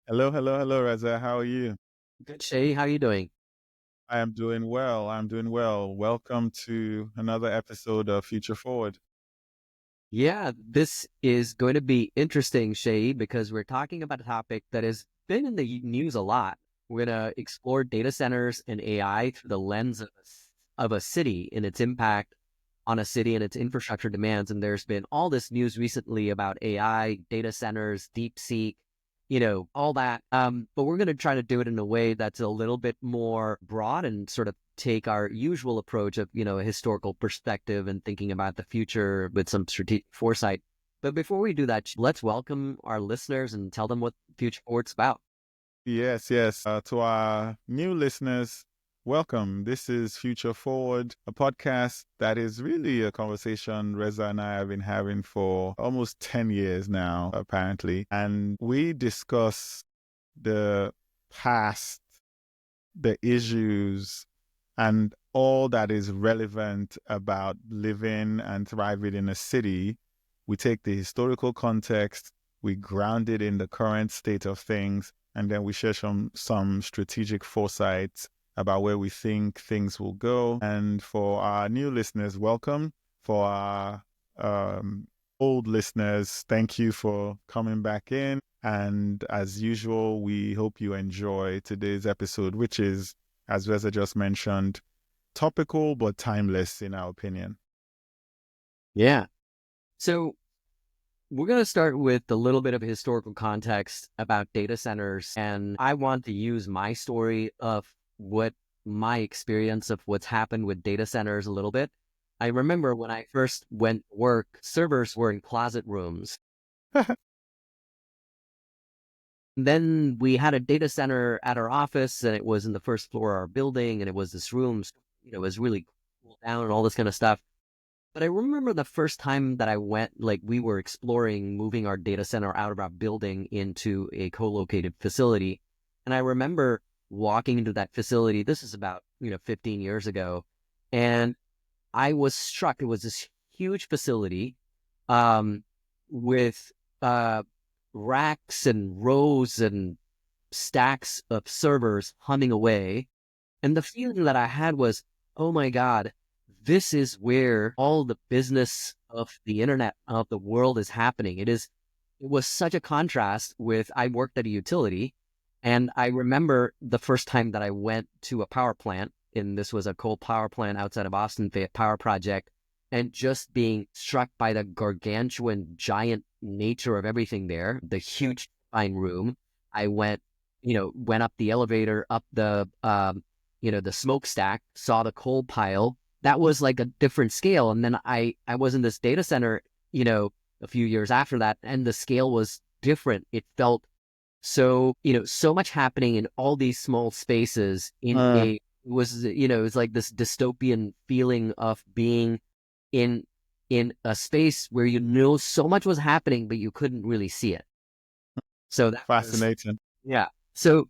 Hello, hello, hello, Reza. How are you? Good, Shay. How you doing? I am doing well. I'm doing well. Welcome to another episode of Future Forward. Yeah, this is going to be interesting, Shay, because we're talking about a topic that has been in the news a lot. We're going to explore data centers and AI through the lens of a city and its impact on a city and its infrastructure demands. And there's been all this news recently about AI, data centers, deep seek, all that. But we're going to try to do it in a way that's a little bit more broad and sort of take our usual approach of, a historical perspective and thinking about the future with some strategic foresight. But before we do that, let's welcome our listeners and tell them what Future Forward's about. Yes, yes. To our new listeners, welcome. This is Future Forward, a podcast that is really a conversation Reza and I have been having for almost 10 years now, apparently. And we discuss the past, the issues, and all that is relevant about living and thriving in a city. We take the historical context, we ground it in the current state of things, and then we share some strategic foresights about where we think things will go. And for our new listeners, welcome. For our um, old listeners, thank you for coming back in. And as usual, we hope you enjoy today's episode, which is, as Reza just mentioned, topical but timeless in our opinion. Yeah. So we're going to start with a little bit of historical context about data centers. And I want to use my story of what my experience of what's happened with data centers a little bit. I remember when I first went to work, servers were in closet rooms. Then we had a data center at our office, and it was in the first floor of our building, and it was this room, it was really cool down and all this kind of stuff. But I remember the first time that I went, like we were exploring moving our data center out of our building into a co-located facility. And I remember walking into that facility. This is about, 15 years ago. And I was struck. It was this huge facility um, with racks and rows and stacks of servers humming away. And the feeling that I had was, oh my God, this is where all the business of the internet of the world is happening. It was such a contrast with, I worked at a utility, and I remember the first time that I went to a power plant, and this was a coal power plant outside of Austin, Fayette Power Project, and just being struck by the gargantuan giant nature of everything there, the huge fine room. I went up the elevator, up the smokestack, saw the coal pile. That was like a different scale. And then I was in this data center, a few years after that, and the scale was different. It felt so much happening in all these small spaces it was like this dystopian feeling of being in in a space where so much was happening, but you couldn't really see it. So that was Fascinating. yeah. So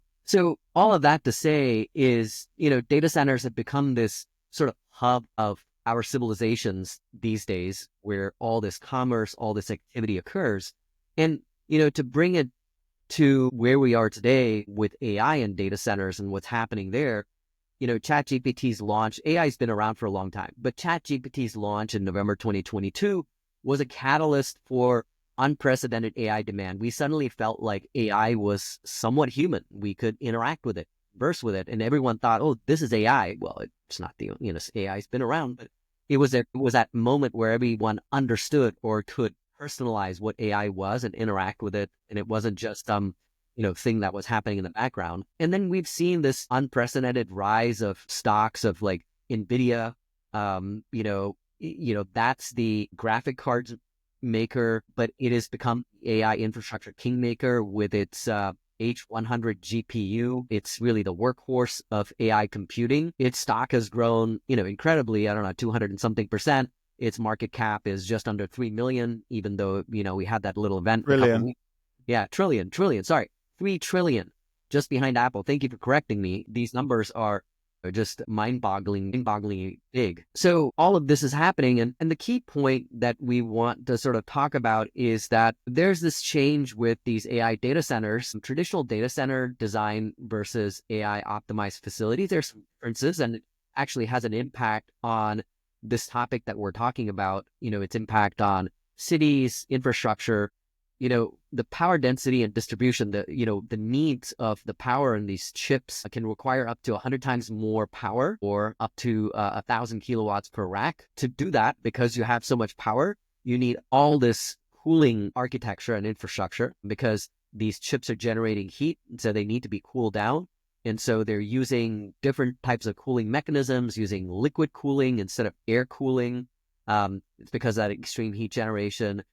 all of that to say is, data centers have become this sort of hub of our civilizations these days where all this commerce, all this activity occurs. And, to bring it to where we are today with AI and data centers and what's happening there, ChatGPT's launch, AI's been around for a long time, but ChatGPT's launch in November 2022 was a catalyst for unprecedented AI demand. We suddenly felt like AI was somewhat human. We could interact with it, converse with it, and everyone thought, "Oh, this is AI." Well, it's not AI's been around, but it was that moment where everyone understood or could personalize what AI was and interact with it, and it wasn't just thing that was happening in the background. And then we've seen this unprecedented rise of stocks of like Nvidia. That's the graphic cards maker, but it has become AI infrastructure kingmaker with its H100 GPU. It's really the workhorse of AI computing. Its stock has grown, incredibly, I don't know, 200 and something percent. Its market cap is just under 3 million, even though, we had that little event a couple Brilliant. weeks. Yeah, trillion, sorry, 3 trillion, just behind Apple. Thank you for correcting me. These numbers are just mind-boggling big. So all of this is happening. And the key point that we want to sort of talk about is that there's this change with these AI data centers, some traditional data center design versus AI optimized facilities. There's some differences, and it actually has an impact on this topic that we're talking about, its impact on cities, infrastructure, the power density and distribution, the needs of the power in these chips can require up to 100 times more power, or up to 1,000 kilowatts per rack. To do that, because you have so much power, you need all this cooling architecture and infrastructure, because these chips are generating heat, so they need to be cooled down. And so they're using different types of cooling mechanisms, using liquid cooling instead of air cooling. It's because of that extreme heat generation,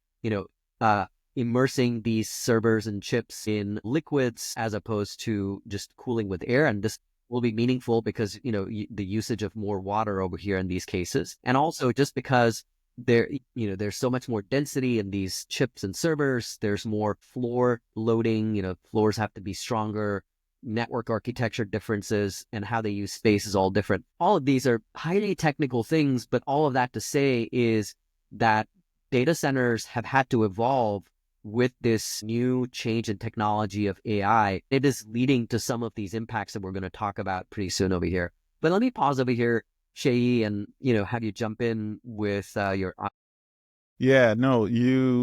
immersing these servers and chips in liquids as opposed to just cooling with air. And this will be meaningful because, the usage of more water over here in these cases. And also just because there's so much more density in these chips and servers, there's more floor loading, floors have to be stronger, network architecture differences, and how they use space is all different. All of these are highly technical things, but all of that to say is that data centers have had to evolve with this new change in technology of AI. It is leading to some of these impacts that we're going to talk about pretty soon over here. But let me pause over here, Seyi, and have you jump in with your. Yeah, no,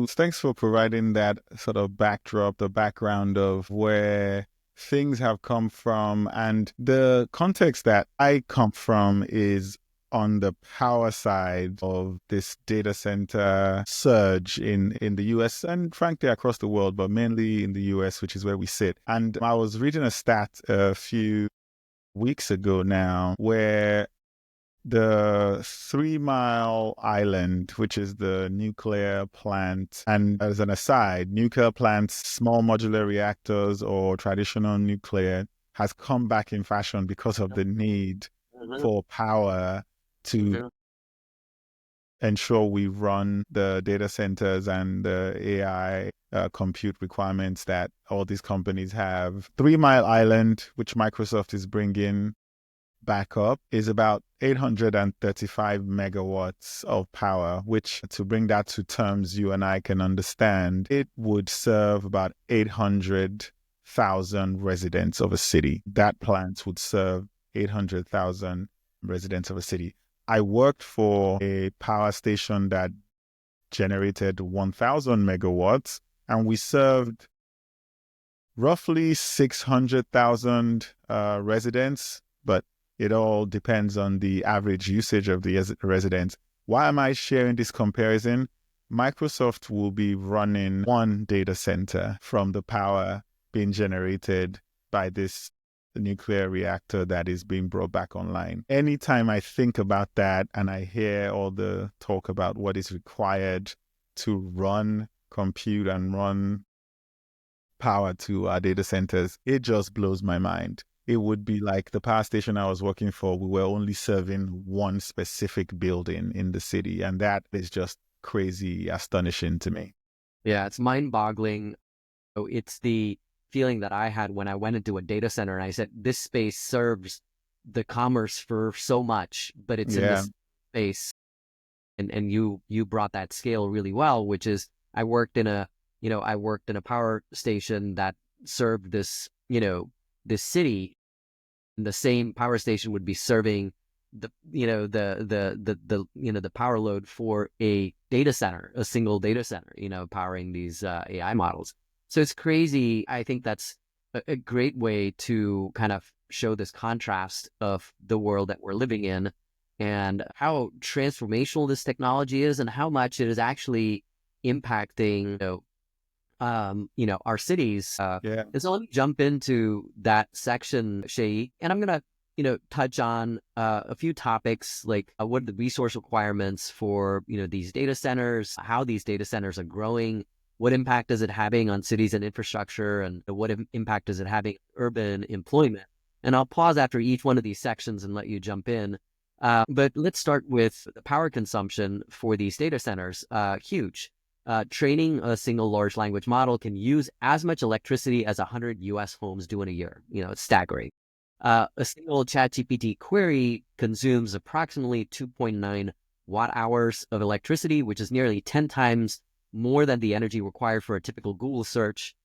thanks for providing that sort of backdrop, the background of where things have come from. And the context that I come from is on the power side of this data center surge in the US and frankly across the world, but mainly in the US, which is where we sit. And I was reading a stat a few weeks ago now where the 3 Mile Island, which is the nuclear plant, and as an aside, nuclear plants, small modular reactors or traditional nuclear has come back in fashion because of the need for power to ensure we run the data centers and the AI compute requirements that all these companies have. 3 Mile Island, which Microsoft is bringing back up, is about 835 megawatts of power, which, to bring that to terms you and I can understand, it would serve about 800,000 residents of a city. That plant would serve 800,000 residents of a city. I worked for a power station that generated 1,000 megawatts, and we served roughly 600,000 residents, but it all depends on the average usage of the residents. Why am I sharing this comparison? Microsoft will be running one data center from the power being generated by this nuclear reactor that is being brought back online. Anytime I think about that and I hear all the talk about what is required to run compute and run power to our data centers, it just blows my mind. It would be like the power station I was working for, we were only serving one specific building in the city. And that is just crazy, astonishing to me. Yeah, it's mind-boggling. So it's the feeling that I had when I went into a data center and I said, this space serves the commerce for so much, but it's in this space. And you brought that scale really well, which is I worked in a power station that served this, this city. And the same power station would be serving the power load for a data center, a single data center, powering these AI models. So it's crazy. I think that's a great way to kind of show this contrast of the world that we're living in and how transformational this technology is and how much it is actually impacting, our cities. And so let me jump into that section, Seyi, and I'm going to, touch on a few topics like what are the resource requirements for, these data centers, how these data centers are growing, what impact is it having on cities and infrastructure, and what impact is it having on urban employment. And I'll pause after each one of these sections and let you jump in. But let's start with the power consumption for these data centers. Huge. Training a single large language model can use as much electricity as 100 US homes do in a year. It's staggering. A single ChatGPT query consumes approximately 2.9 watt hours of electricity, which is nearly 10 times more than the energy required for a typical Google search,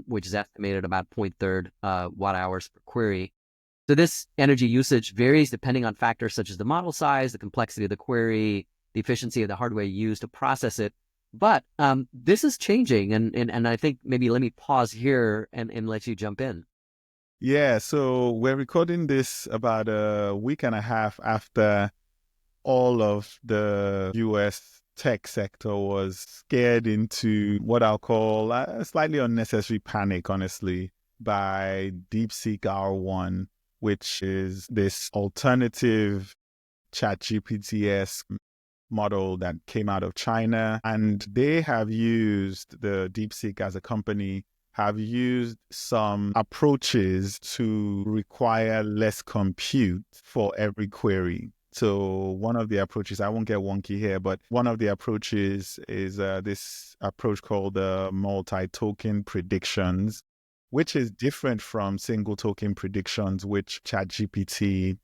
which is estimated about 0.3 watt hours per query. So this energy usage varies depending on factors such as the model size, the complexity of the query, the efficiency of the hardware used to process it. But this is changing, and I think maybe let me pause here and let you jump in. Yeah, so we're recording this about a week and a half after all of the US tech sector was scared into what I'll call a slightly unnecessary panic, honestly, by DeepSeek R1, which is this alternative ChatGPT-esque model that came out of China. And they have used the DeepSeek as a company have used some approaches to require less compute for every query. So one of the approaches, I won't get wonky here, but one of the approaches is this approach called multi-token predictions, which is different from single token predictions, which ChatGPT,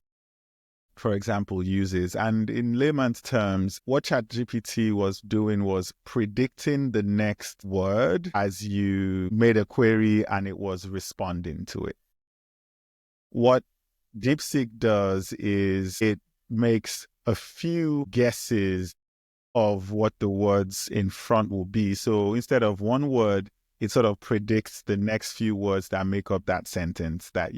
for example, uses. And in layman's terms, what ChatGPT was doing was predicting the next word as you made a query and it was responding to it. What DeepSeek does is it makes a few guesses of what the words in front will be. So instead of one word, it sort of predicts the next few words that make up that sentence that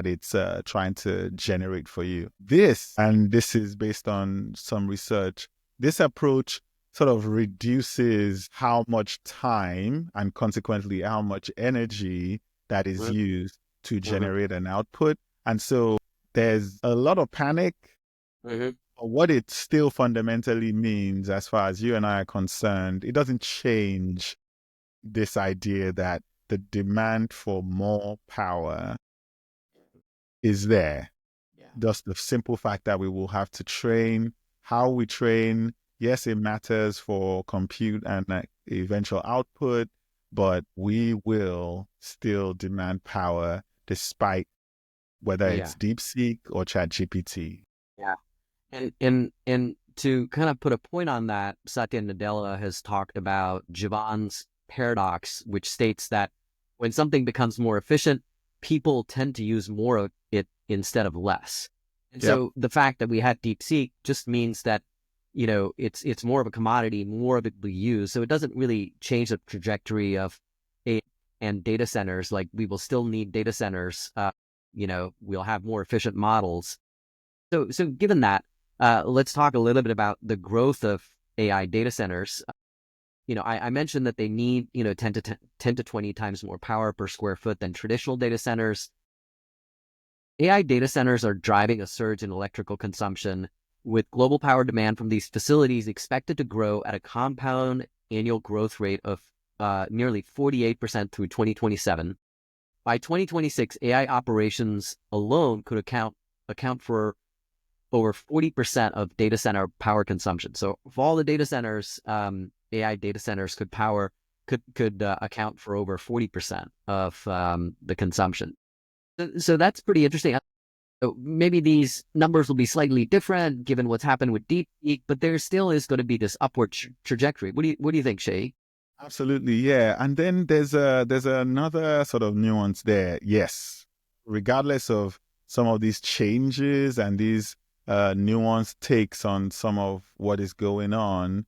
it's trying to generate for you. This is based on some research, this approach sort of reduces how much time and consequently how much energy that is used to generate an output. And so there's a lot of panic. Mm-hmm. What it still fundamentally means, as far as you and I are concerned, it doesn't change this idea that the demand for more power is there. Yeah. Just the simple fact that we will have to train, how we train. Yes, it matters for compute and eventual output, but we will still demand power despite whether Yeah. it's DeepSeek or ChatGPT. Yeah. And to kind of put a point on that, Satya Nadella has talked about Jevons paradox, which states that when something becomes more efficient, people tend to use more of it instead of less. And Yep. so the fact that we had DeepSeek just means that, it's more of a commodity, more of it will be used. So it doesn't really change the trajectory of AI and data centers. Like we will still need data centers. We'll have more efficient models. So given that, let's talk a little bit about the growth of AI data centers. I mentioned that they need, 10 to 20 times more power per square foot than traditional data centers. AI data centers are driving a surge in electrical consumption, with global power demand from these facilities expected to grow at a compound annual growth rate of nearly 48% through 2027. By 2026, AI operations alone could account for over 40% of data center power consumption. So if all the data centers, AI data centers could account for over 40% of the consumption. So that's pretty interesting. So maybe these numbers will be slightly different given what's happened with DeepSeek, but there still is going to be this upward trajectory. What do you think, Shay? Absolutely, yeah. And then there's another sort of nuance there. Yes, regardless of some of these changes and these nuanced takes on some of what is going on,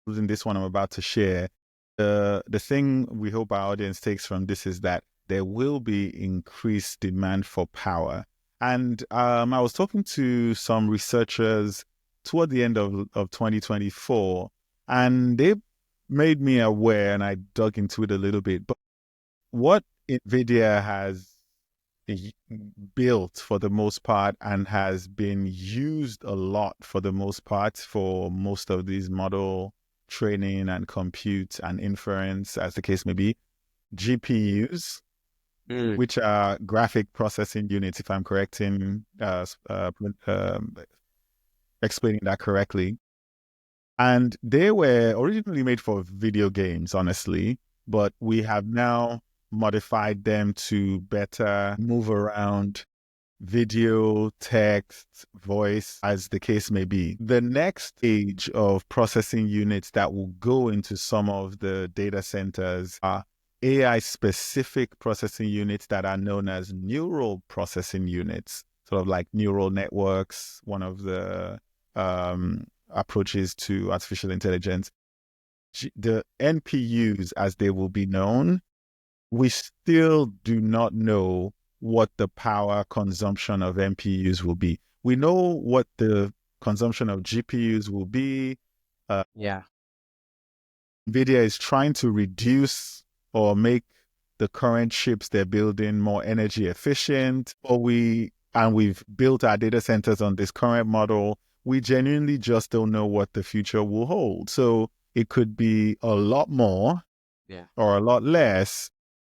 including this one I'm about to share, the thing we hope our audience takes from this is that there will be increased demand for power. And I was talking to some researchers toward the end of 2024, and they made me aware, and I dug into it a little bit. But what NVIDIA has built for the most part and has been used a lot for the most part for most of these model training and compute and inference, as the case may be, GPUs, which are graphic processing units, if I'm correct in explaining that correctly. And they were originally made for video games, honestly, but we have now modified them to better move around video, text, voice, as the case may be. The next stage of processing units that will go into some of the data centers are AI-specific processing units that are known as neural processing units, sort of like neural networks, one of the approaches to artificial intelligence. The NPUs, as they will be known, we still do not know what the power consumption of NPUs will be. We know what the consumption of GPUs will be. Yeah. NVIDIA is trying to reduce or make the current chips they're building more energy efficient. We've built our data centers on this current model. We genuinely just don't know what the future will hold. So it could be a lot more or a lot less,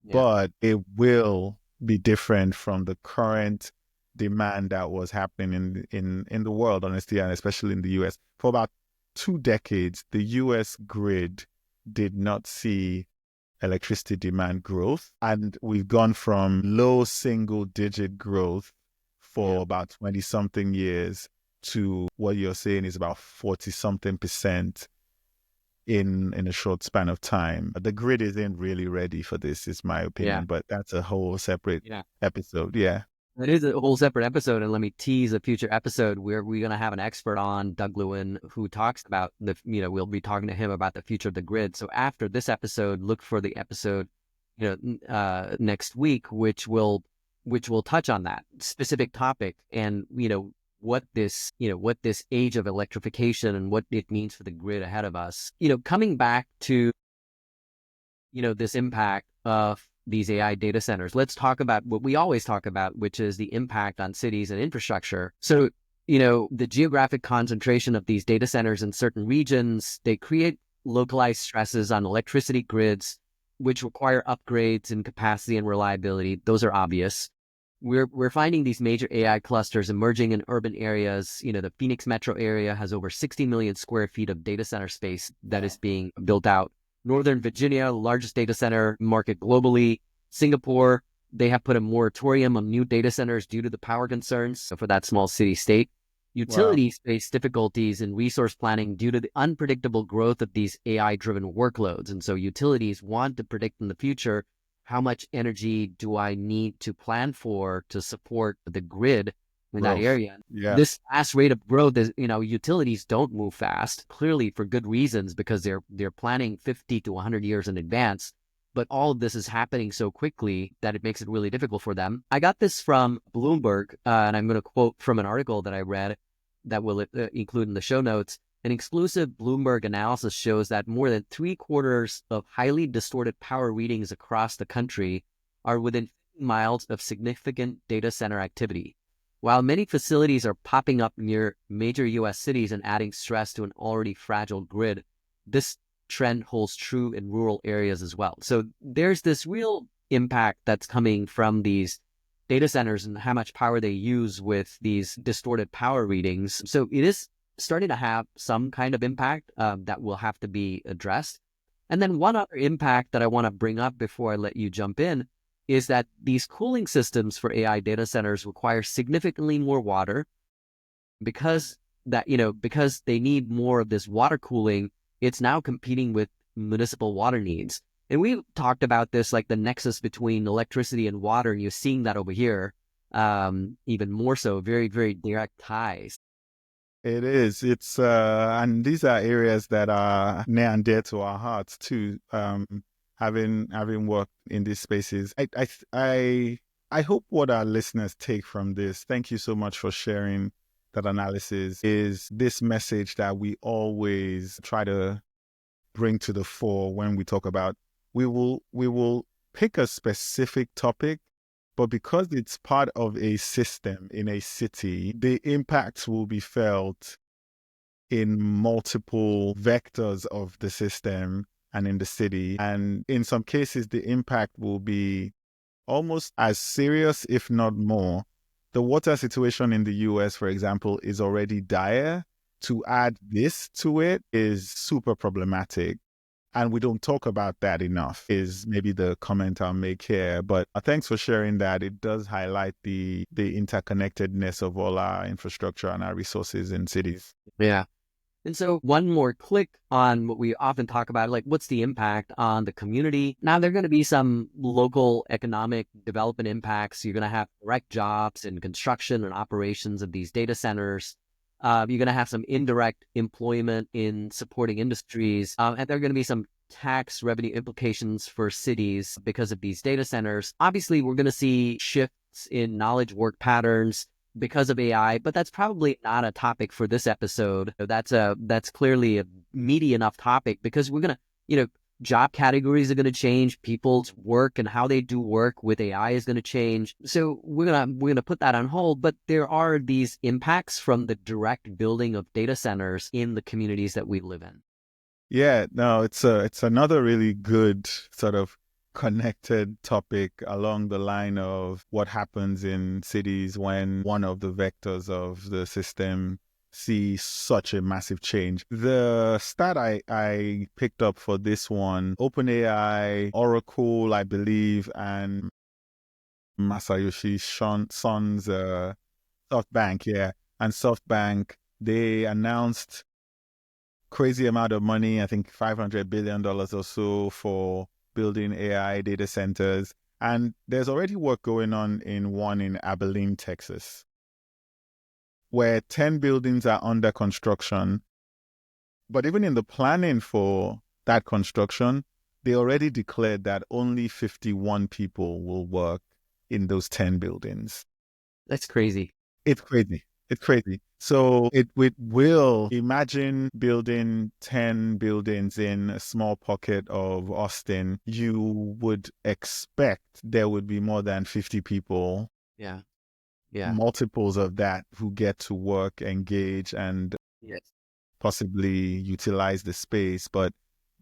but it will be different from the current demand that was happening in the world, honestly, and especially in the US. For about 2 decades, the US grid did not see electricity demand growth, and we've gone from low single-digit growth for about 20-something years to what you're saying is about 40-something% in a short span of time. The grid isn't really ready for this, is my opinion, but that's a whole separate episode. Yeah. It is a whole separate episode, and let me tease a future episode where we're going to have an expert on, Doug Lewin, who talks about we'll be talking to him about the future of the grid. So after this episode, look for the episode, next week, which will touch on that specific topic and, what this age of electrification and what it means for the grid ahead of us. Coming back to, this impact of these AI data centers, let's talk about what we always talk about, which is the impact on cities and infrastructure. So, the geographic concentration of these data centers in certain regions, they create localized stresses on electricity grids, which require upgrades in capacity and reliability. Those are obvious. We're finding these major AI clusters emerging in urban areas. The Phoenix metro area has over 60 million square feet of data center space that is being built out. Northern Virginia, largest data center market globally. Singapore, they have put a moratorium on new data centers due to the power concerns for that small city state. Utilities face difficulties in resource planning due to the unpredictable growth of these AI-driven workloads. And so utilities want to predict in the future, how much energy do I need to plan for to support the grid in that area? This fast rate of growth is, utilities don't move fast, clearly for good reasons, because they're planning 50 to 100 years in advance. But all of this is happening so quickly that it makes it really difficult for them. I got this from Bloomberg, and I'm going to quote from an article that I read that we'll include in the show notes. An exclusive Bloomberg analysis shows that more than 3/4 of highly distorted power readings across the country are within 50 miles of significant data center activity. While many facilities are popping up near major U.S. cities and adding stress to an already fragile grid, this trend holds true in rural areas as well. So there's this real impact that's coming from these data centers and how much power they use with these distorted power readings. So it is starting to have some kind of impact that will have to be addressed. And then one other impact that I want to bring up before I let you jump in is that these cooling systems for AI data centers require significantly more water because they need more of this water cooling. It's now competing with municipal water needs. And we talked about this, like the nexus between electricity and water, and you're seeing that over here, even more so, very, very direct ties. It is. It's and these are areas that are near and dear to our hearts too. Having worked in these spaces, I hope what our listeners take from this. Thank you so much for sharing that analysis. Is this message that we always try to bring to the fore when we talk about. We will pick a specific topic, but because it's part of a system in a city, the impacts will be felt in multiple vectors of the system and in the city. And in some cases, the impact will be almost as serious, if not more. The water situation in the US, for example, is already dire. To add this to it is super problematic. And we don't talk about that enough is maybe the comment I'll make here. But thanks for sharing that. It does highlight the interconnectedness of all our infrastructure and our resources in cities. Yeah. And so one more click on what we often talk about, like what's the impact on the community? Now, there are going to be some local economic development impacts. You're going to have direct jobs in construction and operations of these data centers. You're going to have some indirect employment in supporting industries. And there are going to be some tax revenue implications for cities because of these data centers. Obviously, we're going to see shifts in knowledge work patterns because of AI, but that's probably not a topic for this episode. That's clearly a meaty enough topic because we're gonna, job categories are gonna change, people's work and how they do work with AI is gonna change. So we're gonna put that on hold. But there are these impacts from the direct building of data centers in the communities that we live in. Yeah, no, it's another really good sort of connected topic along the line of what happens in cities when one of the vectors of the system sees such a massive change. The stat I picked up for this one, OpenAI, Oracle, I believe, and Masayoshi Son's SoftBank, yeah, and SoftBank, they announced crazy amount of money, I think $500 billion or so for building AI data centers. And there's already work going on in one in Abilene, Texas, where 10 buildings are under construction. But even in the planning for that construction, they already declared that only 51 people will work in those 10 buildings. That's crazy. It's crazy. It's crazy. So it will imagine building 10 buildings in a small pocket of Austin. You would expect there would be more than 50 people, Yeah. Yeah. multiples of that, who get to work, engage, and Yes. possibly utilize the space. But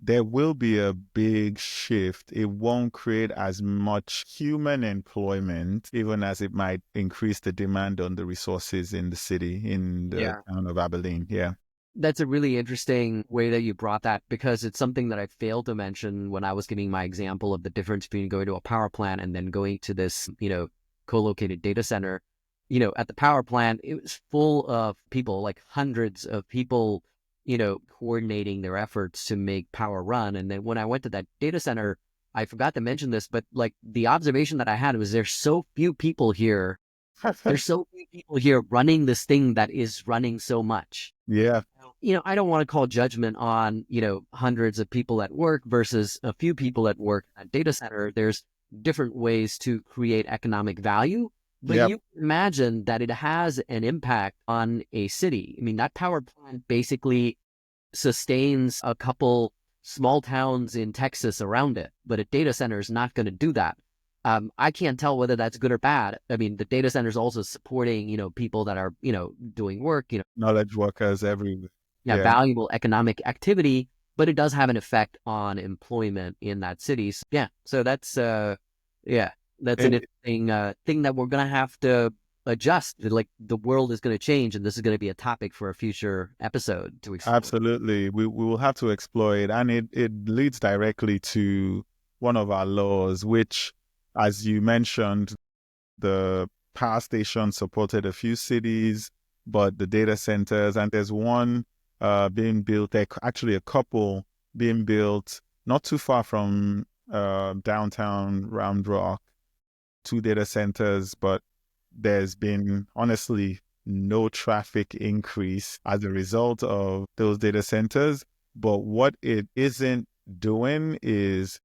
there will be a big shift. It won't create as much human employment, even as it might increase the demand on the resources in the city, in the Yeah. town of Abilene. Yeah. That's a really interesting way that you brought that, because it's something that I failed to mention when I was giving my example of the difference between going to a power plant and then going to this, co-located data center. At the power plant, it was full of people, like hundreds of people, coordinating their efforts to make power run. And then when I went to that data center, I forgot to mention this, but like the observation that I had was there's so few people here. There's so few people here running this thing that is running so much. Yeah. I don't want to call judgment on, hundreds of people at work versus a few people at work at data center. There's different ways to create economic value, but Yep. you imagine that it has an impact on a city. I mean, that power plant basically sustains a couple small towns in Texas around it, but a data center is not going to do that. I can't tell whether that's good or bad. I mean, the data center is also supporting, people that are, doing work, Knowledge workers everywhere. Yeah. valuable economic activity, but it does have an effect on employment in that city. So, yeah. So that's that's an It, interesting thing that we're gonna have to adjust. Like the world is gonna change, and this is gonna be a topic for a future episode to explore. Absolutely. We will have to explore it. And it leads directly to one of our laws, which, as you mentioned, the power station supported a few cities, but the data centers, and there's one being built, actually a couple being built not too far from downtown Round Rock, two data centers, but there's been honestly no traffic increase as a result of those data centers. But what it isn't doing is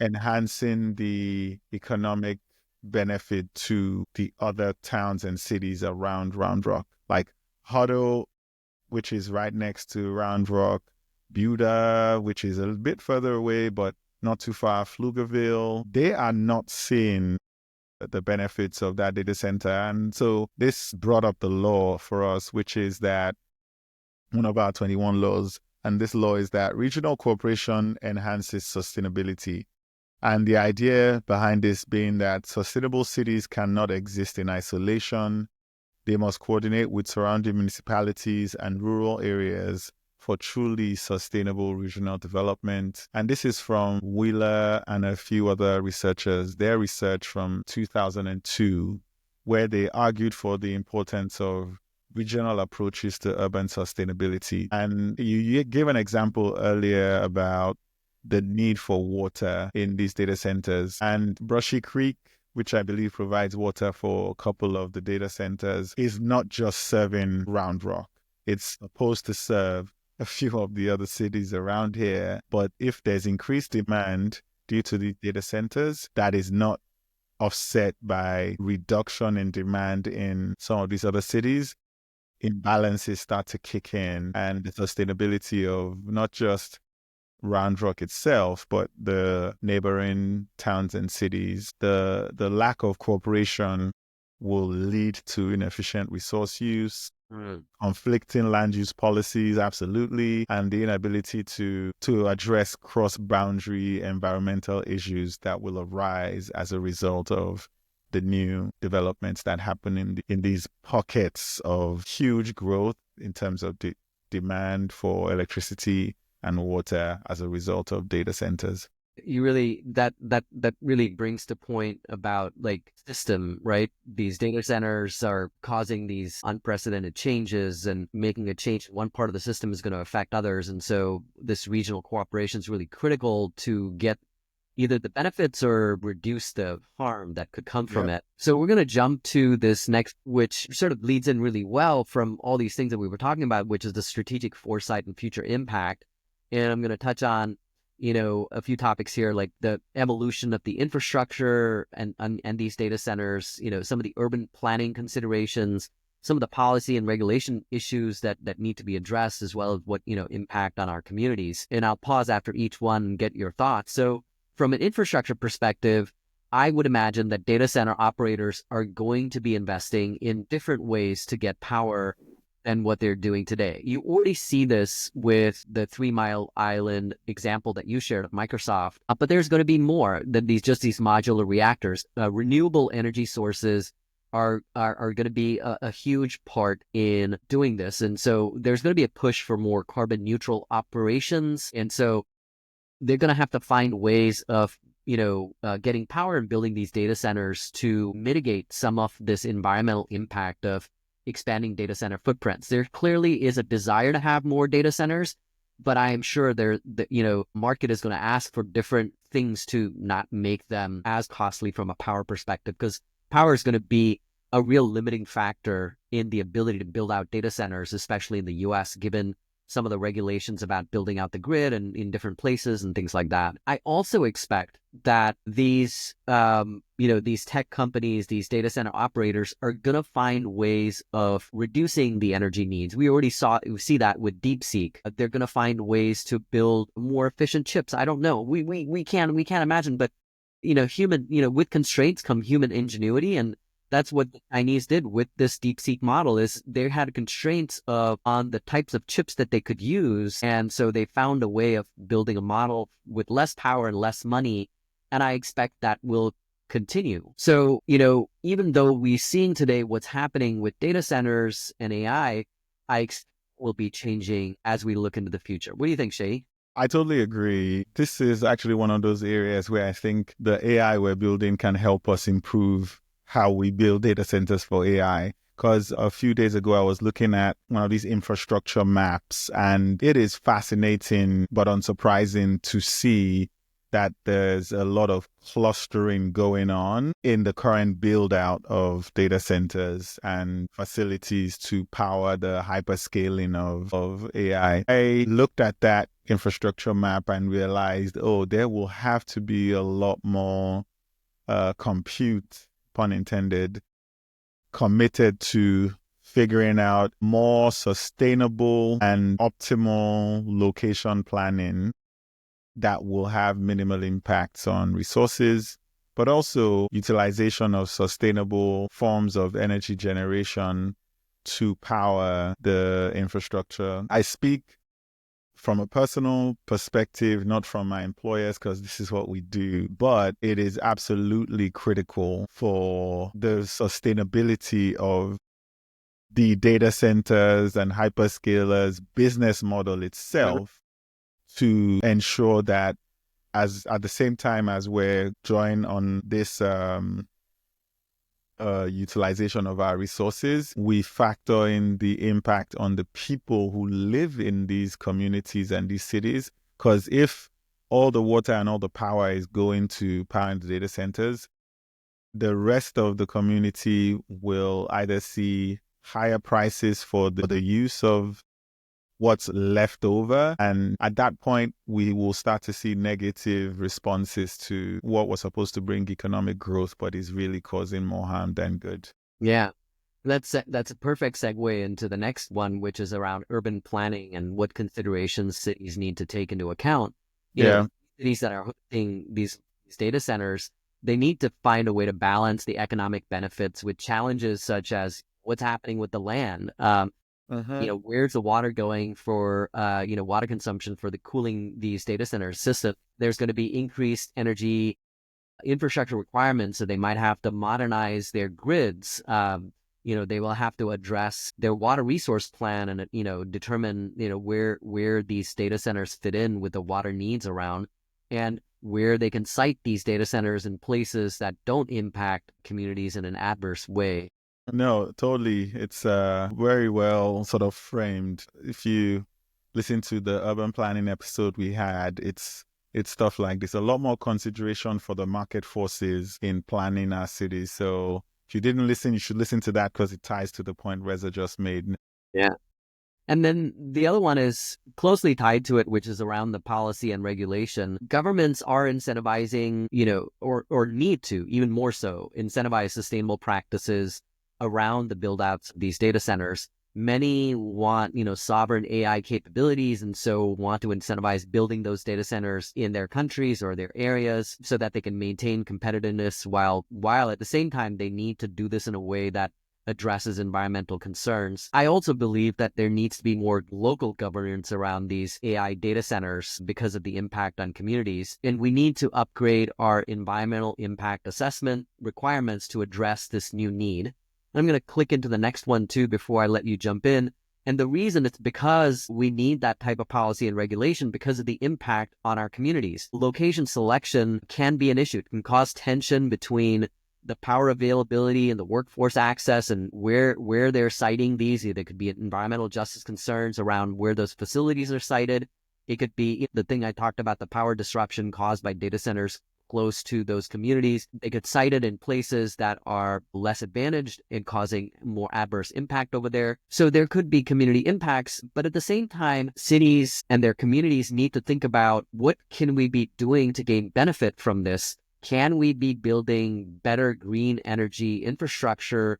enhancing the economic benefit to the other towns and cities around Round Rock, like Huddle, which is right next to Round Rock, Buda, which is a bit further away, but not too far, Pflugerville. They are not seeing the benefits of that data center. And so this brought up the law for us, which is that one of our 21 laws. And this law is that regional cooperation enhances sustainability. And the idea behind this being that sustainable cities cannot exist in isolation. They must coordinate with surrounding municipalities and rural areas for truly sustainable regional development. And this is from Wheeler and a few other researchers, their research from 2002, where they argued for the importance of regional approaches to urban sustainability. And you gave an example earlier about the need for water in these data centers. And Brushy Creek, which I believe provides water for a couple of the data centers, is not just serving Round Rock. It's supposed to serve a few of the other cities around here. But if there's increased demand due to the data centers, that is not offset by reduction in demand in some of these other cities, imbalances start to kick in, and the sustainability of not just Round Rock itself, but the neighboring towns and cities, the lack of cooperation will lead to inefficient resource use, conflicting land use policies, absolutely, and the inability to address cross-boundary environmental issues that will arise as a result of the new developments that happen in these pockets of huge growth in terms of the demand for electricity and water as a result of data centers. You really that really brings to point about like system, right? These data centers are causing these unprecedented changes, and making a change in one part of the system is going to affect others. And so this regional cooperation is really critical to get either the benefits or reduce the harm that could come from it. So we're going to jump to this next, which sort of leads in really well from all these things that we were talking about, which is the strategic foresight and future impact. And I'm going to touch on, a few topics here, like the evolution of the infrastructure and these data centers, some of the urban planning considerations, some of the policy and regulation issues that need to be addressed, as well as what, impact on our communities. And I'll pause after each one and get your thoughts. So from an infrastructure perspective, I would imagine that data center operators are going to be investing in different ways to get power than what they're doing today. You already see this with the 3 Mile Island example that you shared of Microsoft, but there's going to be more than these modular reactors. Renewable energy sources are going to be a huge part in doing this. And so there's going to be a push for more carbon neutral operations. And so they're going to have to find ways of getting power and building these data centers to mitigate some of this environmental impact of expanding data center footprints. There clearly is a desire to have more data centers, but I am sure the market is going to ask for different things to not make them as costly from a power perspective, because power is going to be a real limiting factor in the ability to build out data centers, especially in the US, given some of the regulations about building out the grid and in different places and things like that. I also expect that these tech companies, these data center operators are going to find ways of reducing the energy needs. We see that with DeepSeek. They're going to find ways to build more efficient chips. I don't know. We can't imagine, but with constraints come human ingenuity, and that's what the Chinese did with this DeepSeek model. Is they had constraints on the types of chips that they could use. And so they found a way of building a model with less power and less money. And I expect that will continue. So, even though we're seeing today what's happening with data centers and AI, I expect will be changing as we look into the future. What do you think, Seyi? I totally agree. This is actually one of those areas where I think the AI we're building can help us improve how we build data centers for AI. Because a few days ago, I was looking at one of these infrastructure maps, and it is fascinating but unsurprising to see that there's a lot of clustering going on in the current build out of data centers and facilities to power the hyperscaling of AI. I looked at that infrastructure map and realized, there will have to be a lot more compute, pun intended, committed to figuring out more sustainable and optimal location planning that will have minimal impacts on resources, but also utilization of sustainable forms of energy generation to power the infrastructure. I speak from a personal perspective, not from my employers, because this is what we do, but it is absolutely critical for the sustainability of the data centers and hyperscalers business model itself to ensure that as at the same time as we're drawing on this utilization of our resources, we factor in the impact on the people who live in these communities and these cities. Because if all the water and all the power is going to powering the data centers, the rest of the community will either see higher prices for the use of what's left over. And at that point, we will start to see negative responses to what was supposed to bring economic growth, but is really causing more harm than good. Yeah. That's a perfect segue into the next one, which is around urban planning and what considerations cities need to take into account. Yeah. Cities that are hosting these data centers, they need to find a way to balance the economic benefits with challenges such as what's happening with the land. Where's the water going for, water consumption for the cooling these data center system? There's going to be increased energy infrastructure requirements, so they might have to modernize their grids. They will have to address their water resource plan and, determine, where these data centers fit in with the water needs around, and where they can site these data centers in places that don't impact communities in an adverse way. No, totally. It's very well sort of framed. If you listen to the urban planning episode we had, it's stuff like this. A lot more consideration for the market forces in planning our cities. So if you didn't listen, you should listen to that because it ties to the point Reza just made. Yeah. And then the other one is closely tied to it, which is around the policy and regulation. Governments are incentivizing, or need to, even more so, incentivize sustainable practices around the build-outs of these data centers. Many want, sovereign AI capabilities, and so want to incentivize building those data centers in their countries or their areas so that they can maintain competitiveness while at the same time they need to do this in a way that addresses environmental concerns. I also believe that there needs to be more local governance around these AI data centers because of the impact on communities. And we need to upgrade our environmental impact assessment requirements to address this new need. I'm going to click into the next one too before I let you jump in. And the reason it's because we need that type of policy and regulation because of the impact on our communities. Location selection can be an issue. It can cause tension between the power availability and the workforce access and where they're siting these. There could be environmental justice concerns around where those facilities are sited. It could be the thing I talked about, the power disruption caused by data centers close to those communities. They could site it in places that are less advantaged and causing more adverse impact over there. So there could be community impacts, but at the same time, cities and their communities need to think about what can we be doing to gain benefit from this. Can we be building better green energy infrastructure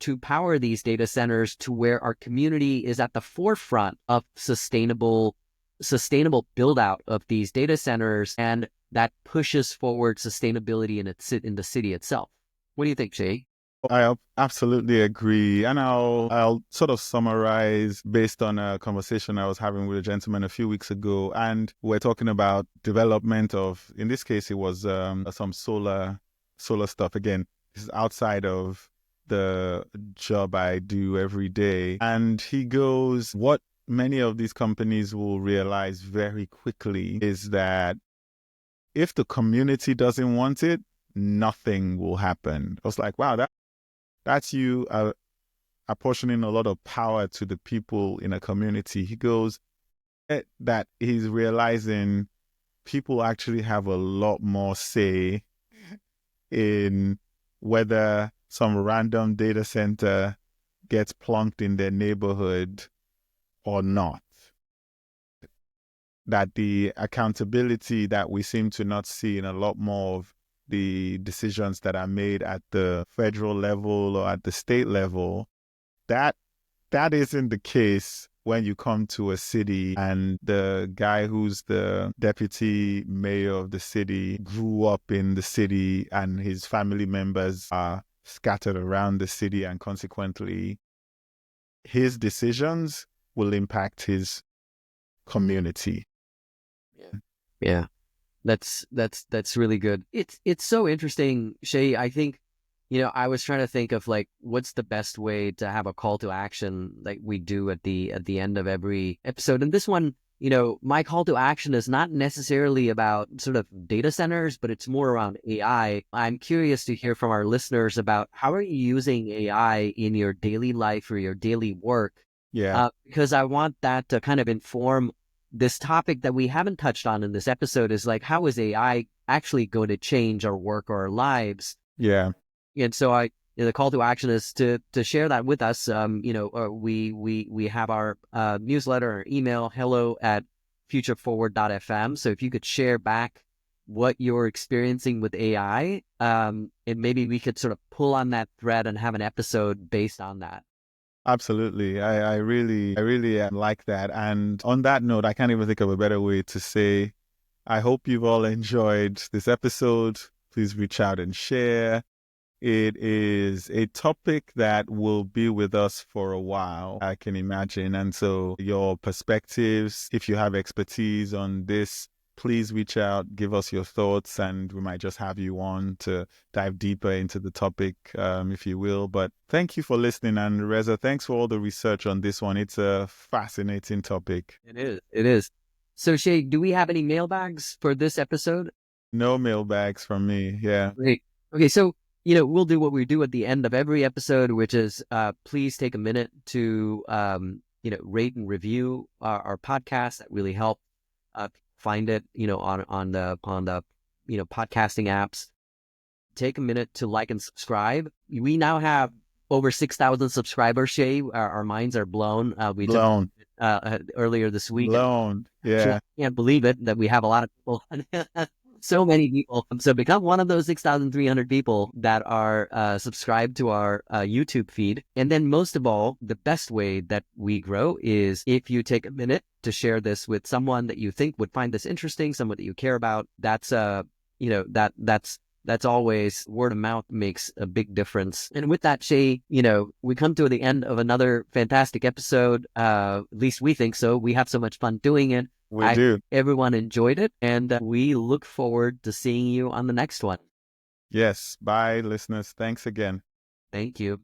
to power these data centers to where our community is at the forefront of sustainable build out of these data centers, and that pushes forward sustainability in the city itself? What do you think, Seyi? I absolutely agree. And I'll sort of summarize based on a conversation I was having with a gentleman a few weeks ago. And we're talking about development of, in this case, it was some solar stuff. Again, this is outside of the job I do every day. And he goes, what many of these companies will realize very quickly is that if the community doesn't want it, nothing will happen. I was like, wow, that's you apportioning a lot of power to the people in a community. He goes, that he's realizing people actually have a lot more say in whether some random data center gets plunked in their neighborhood or not. That the accountability that we seem to not see in a lot more of the decisions that are made at the federal level or at the state level, that isn't the case when you come to a city and the guy who's the deputy mayor of the city grew up in the city and his family members are scattered around the city, and consequently his decisions will impact his community. Yeah. That's really good. It's so interesting, Shay. I think I was trying to think of like what's the best way to have a call to action like we do at the end of every episode. And this one, my call to action is not necessarily about sort of data centers, but it's more around AI. I'm curious to hear from our listeners about how are you using AI in your daily life or your daily work? Yeah. Because I want that to kind of inform this topic that we haven't touched on in this episode is like, how is AI actually going to change our work or our lives? Yeah. And so the call to action is to share that with us. We have our newsletter or email, hello@futureforward.fm. So if you could share back what you're experiencing with AI, and maybe we could sort of pull on that thread and have an episode based on that. Absolutely. I really like that. And on that note, I can't even think of a better way to say, I hope you've all enjoyed this episode. Please reach out and share. It is a topic that will be with us for a while, I can imagine. And so your perspectives, if you have expertise on this, please reach out, give us your thoughts, and we might just have you on to dive deeper into the topic, if you will. But thank you for listening. And Reza, thanks for all the research on this one. It's a fascinating topic. It is. It is. So Shay, do we have any mailbags for this episode? No mailbags from me. Yeah. Great. Okay, so we'll do what we do at the end of every episode, which is please take a minute to rate and review our podcast. That really help find it on the podcasting apps. Take a minute to like and subscribe. We now have over 6,000 subscribers. Shay, our minds are blown. We Blown. earlier this week. Blown. Yeah. Can't believe it that we have a lot of people. So many people. So become one of those 6,300 people that are subscribed to our YouTube feed. And then most of all, the best way that we grow is if you take a minute to share this with someone that you think would find this interesting, someone that you care about. That's that's always word of mouth makes a big difference. And with that, Shay, we come to the end of another fantastic episode. At least we think so. We have so much fun doing it. We do. Everyone enjoyed it, and we look forward to seeing you on the next one. Yes. Bye, listeners. Thanks again. Thank you.